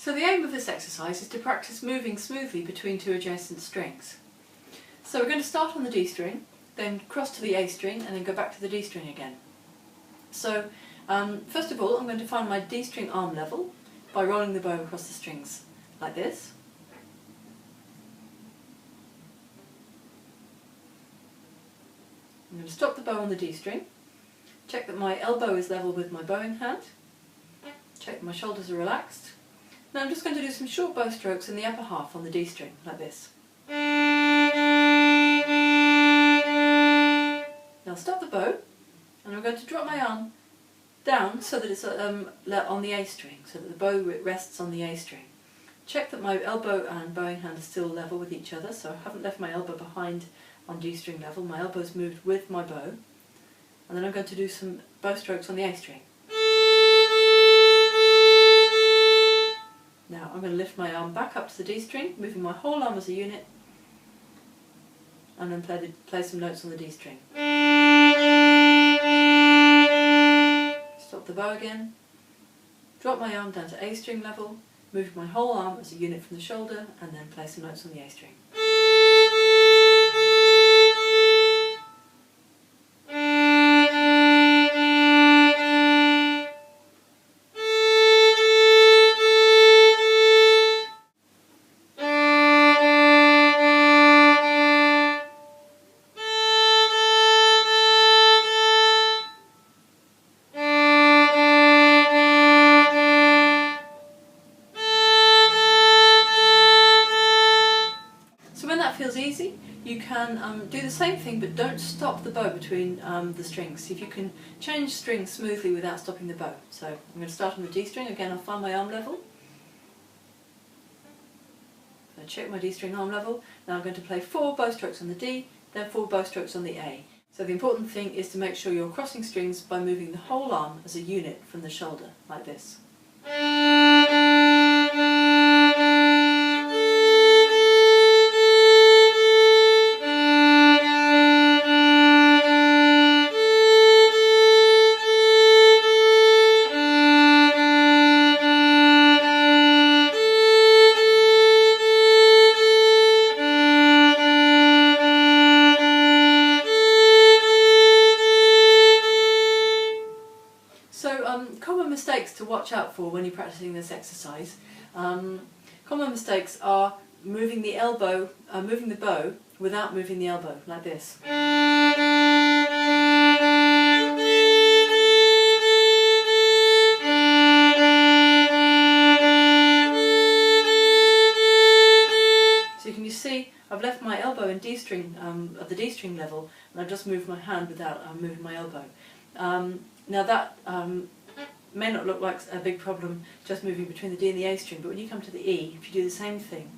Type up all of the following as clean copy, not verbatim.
So the aim of this exercise is to practice moving smoothly between two adjacent strings. So we're going to start on the D string, then cross to the A string and then go back to the D string again. So first of all I'm going to find my D string arm level by rolling the bow across the strings like this. I'm going to stop the bow on the D string, check that my elbow is level with my bowing hand, check that my shoulders are relaxed. Now I'm just going to do some short bow strokes in the upper half on the D string, like this. Now stop the bow, and I'm going to drop my arm down so that it's on the A string, so that the bow rests on the A string. Check that my elbow and bowing hand are still level with each other, so I haven't left my elbow behind on D string level, my elbow's moved with my bow. And then I'm going to do some bow strokes on the A string. Now I'm going to lift my arm back up to the D string, moving my whole arm as a unit, and then play some notes on the D string. Stop the bow again, drop my arm down to A string level, moving my whole arm as a unit from the shoulder, and then play some notes on the A string. Feels easy, you can do the same thing but don't stop the bow between the strings. See if you can change strings smoothly without stopping the bow. So I'm going to start on the D string, again I'll find my arm level. So check my D string arm level. Now I'm going to play 4 bow strokes on the D, then 4 bow strokes on the A. So the important thing is to make sure you're crossing strings by moving the whole arm as a unit from the shoulder, like this. Common mistakes to watch out for when you're practicing this exercise. Common mistakes are moving the bow without moving the elbow, like this. So can you see I've left my elbow in D string at the D string level, and I've just moved my hand without moving my elbow. Now that may not look like a big problem just moving between the D and the A string, but when you come to the E, if you do the same thing,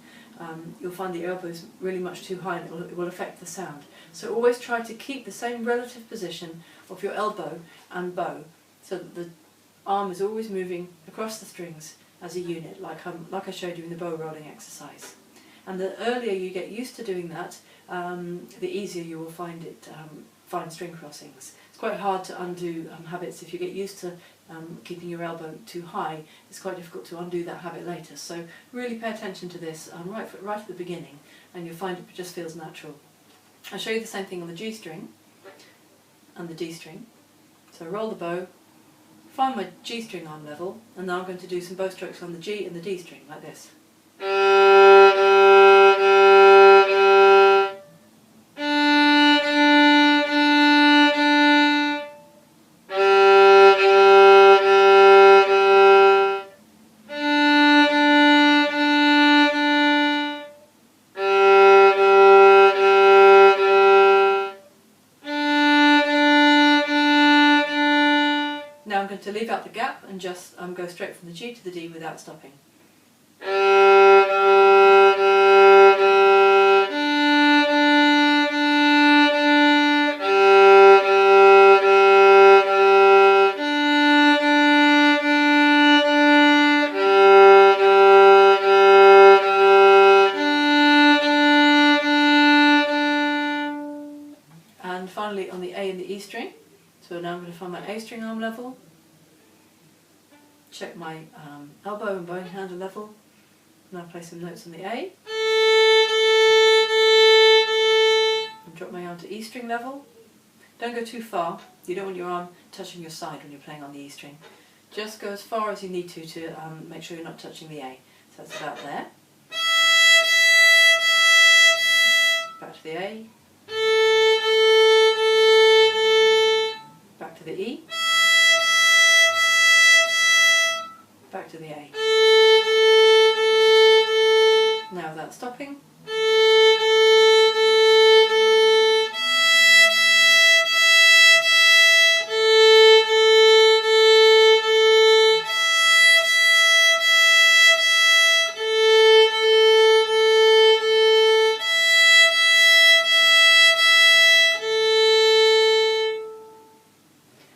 you'll find that your elbow is really much too high and it will affect the sound. So always try to keep the same relative position of your elbow and bow, so that the arm is always moving across the strings as a unit, like I showed you in the bow rolling exercise. And the earlier you get used to doing that, the easier you will find string crossings. It's quite hard to undo habits if you get used to keeping your elbow too high. It's quite difficult to undo that habit later. So really pay attention to this right at the beginning, and you'll find it just feels natural. I'll show you the same thing on the G string and the D string. So roll the bow, find my G string arm level, and now I'm going to do some bow strokes on the G and the D string, like this. Now I'm going to leave out the gap and just go straight from the G to the D without stopping. And finally on the A and the E string. So now I'm going to find my A string arm level, check my elbow and bowing hand are level. Now play some notes on the A. And drop my arm to E string level. Don't go too far. You don't want your arm touching your side when you're playing on the E string. Just go as far as you need to make sure you're not touching the A. So that's about there. Back to the A. Back to the E. Back to the A. Now without stopping.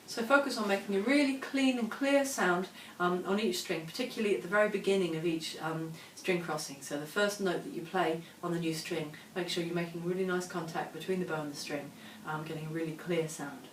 So focus on making a really clean and clear sound on each string, particularly at the very beginning of each string crossing. So the first note that you play on the new string, make sure you're making really nice contact between the bow and the string, getting a really clear sound.